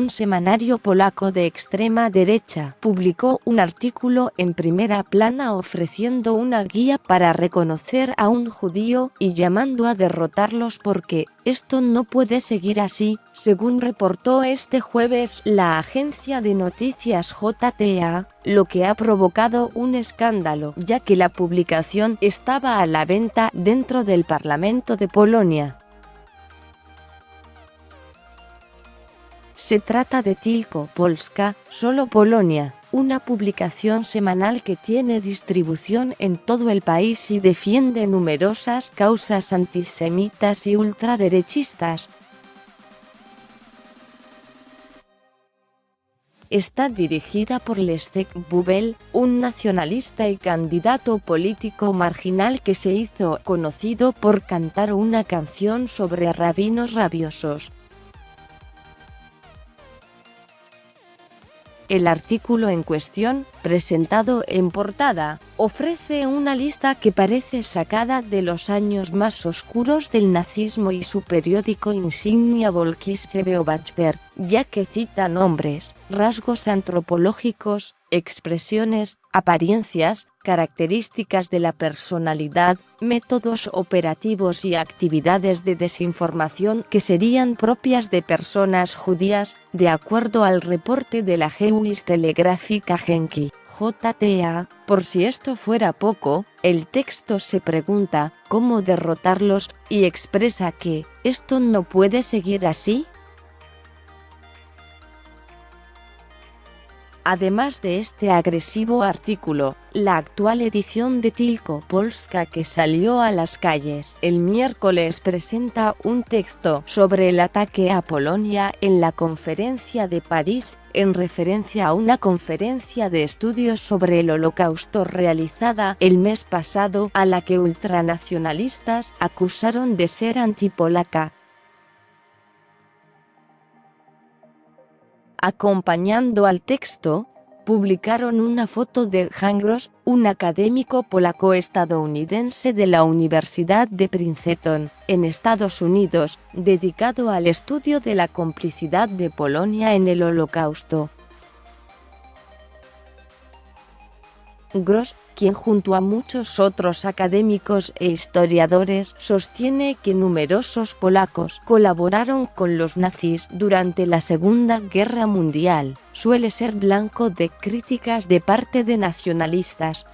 un semanario polaco de extrema derecha, publicó un artículo en primera plana ofreciendo una guía para reconocer a un judío y llamando a derrotarlos porque esto no puede seguir así, según reportó este jueves la agencia de noticias JTA, lo que ha provocado un escándalo, ya que la publicación estaba a la venta dentro del Parlamento de Polonia. Se trata de Tylko Polska, solo Polonia, una publicación semanal que tiene distribución en todo el país y defiende numerosas causas antisemitas y ultraderechistas. Está dirigida por Leszek Bubel, un nacionalista y candidato político marginal que se hizo conocido por cantar una canción sobre rabinos rabiosos. El artículo en cuestión, presentado en portada, ofrece una lista que parece sacada de los años más oscuros del nazismo y su periódico insignia Volkische Beobachter, ya que cita nombres, rasgos antropológicos, expresiones, apariencias, características de la personalidad, métodos operativos y actividades de desinformación que serían propias de personas judías, de acuerdo al reporte de la Jewish Telegraphic Agency, JTA. Por si esto fuera poco, el texto se pregunta cómo derrotarlos y expresa que esto no puede seguir así. Además de este agresivo artículo, la actual edición de Tylko Polska que salió a las calles el miércoles presenta un texto sobre el ataque a Polonia en la Conferencia de París, en referencia a una conferencia de estudios sobre el Holocausto realizada el mes pasado, a la que ultranacionalistas acusaron de ser antipolaca. Acompañando al texto, publicaron una foto de Jan Gross, un académico polaco-estadounidense de la Universidad de Princeton, en Estados Unidos, dedicado al estudio de la complicidad de Polonia en el Holocausto. Gross, quien junto a muchos otros académicos e historiadores sostiene que numerosos polacos colaboraron con los nazis durante la Segunda Guerra Mundial, suele ser blanco de críticas de parte de nacionalistas.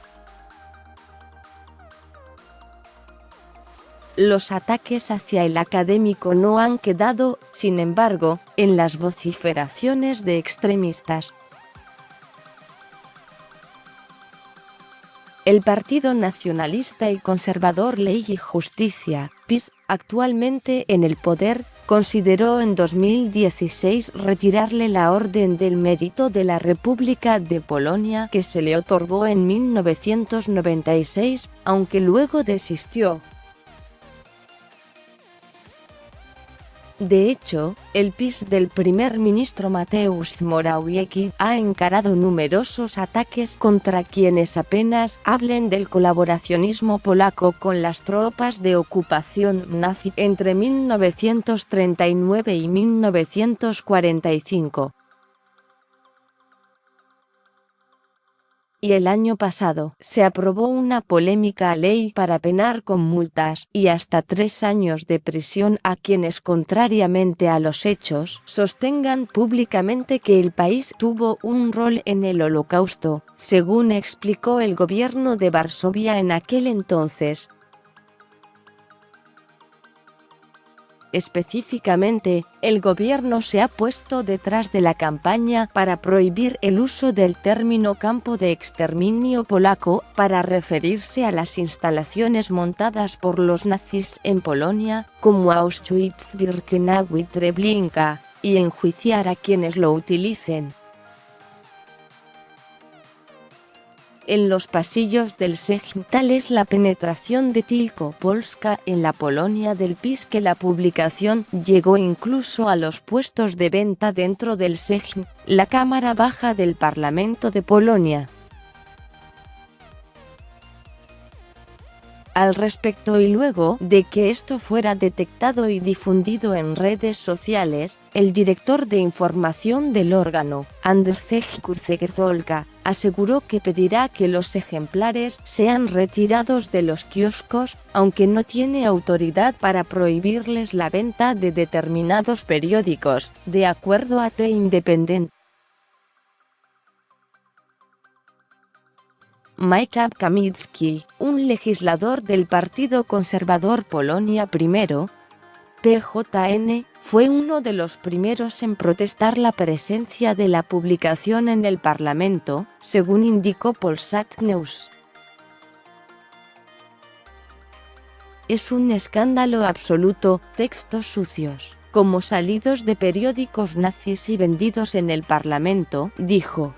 Los ataques hacia el académico no han quedado, sin embargo, en las vociferaciones de extremistas. El Partido Nacionalista y Conservador Ley y Justicia, PiS, actualmente en el poder, consideró en 2016 retirarle la Orden del Mérito de la República de Polonia que se le otorgó en 1996, aunque luego desistió. De hecho, el PiS del primer ministro Mateusz Morawiecki ha encarado numerosos ataques contra quienes apenas hablen del colaboracionismo polaco con las tropas de ocupación nazi entre 1939 y 1945. Y el año pasado se aprobó una polémica ley para penar con multas y hasta 3 años de prisión a quienes, contrariamente a los hechos, sostengan públicamente que el país tuvo un rol en el Holocausto, según explicó el gobierno de Varsovia en aquel entonces. Específicamente, el gobierno se ha puesto detrás de la campaña para prohibir el uso del término campo de exterminio polaco para referirse a las instalaciones montadas por los nazis en Polonia, como Auschwitz-Birkenau y Treblinka, y enjuiciar a quienes lo utilicen. En los pasillos del Sejm tal es la penetración de Tylko Polska en la Polonia del PiS que la publicación llegó incluso a los puestos de venta dentro del Sejm, la Cámara Baja del Parlamento de Polonia. al respecto y luego de que esto fuera detectado y difundido en redes sociales, el director de información del órgano, Andrzej Kurzegolka, aseguró que pedirá que los ejemplares sean retirados de los kioscos, aunque no tiene autoridad para prohibirles la venta de determinados periódicos, de acuerdo a The Independent. Mieczysław Kamiński, un legislador del Partido Conservador Polonia I, PJN, fue uno de los primeros en protestar la presencia de la publicación en el Parlamento, según indicó Polsat News. Es un escándalo absoluto, textos sucios, como salidos de periódicos nazis y vendidos en el Parlamento, dijo.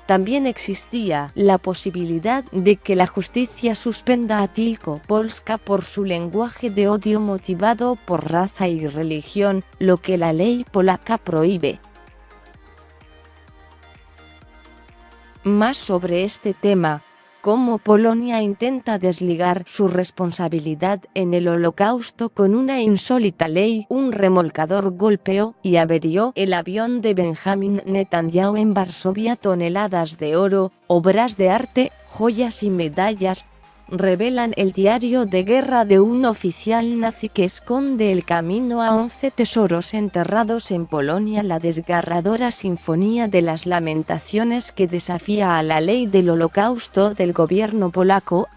También existía la posibilidad de que la justicia suspenda a Tylko Polska por su lenguaje de odio motivado por raza y religión, lo que la ley polaca prohíbe. Más sobre este tema, cómo Polonia intenta desligar su responsabilidad en el Holocausto con una insólita ley. Un remolcador golpeó y averió el avión de Benjamin Netanyahu en Varsovia. Toneladas de oro, obras de arte, joyas y medallas revelan el diario de guerra de un oficial nazi que esconde el camino a 11 tesoros enterrados en Polonia. La desgarradora sinfonía de las lamentaciones que desafía a la ley del Holocausto del gobierno polaco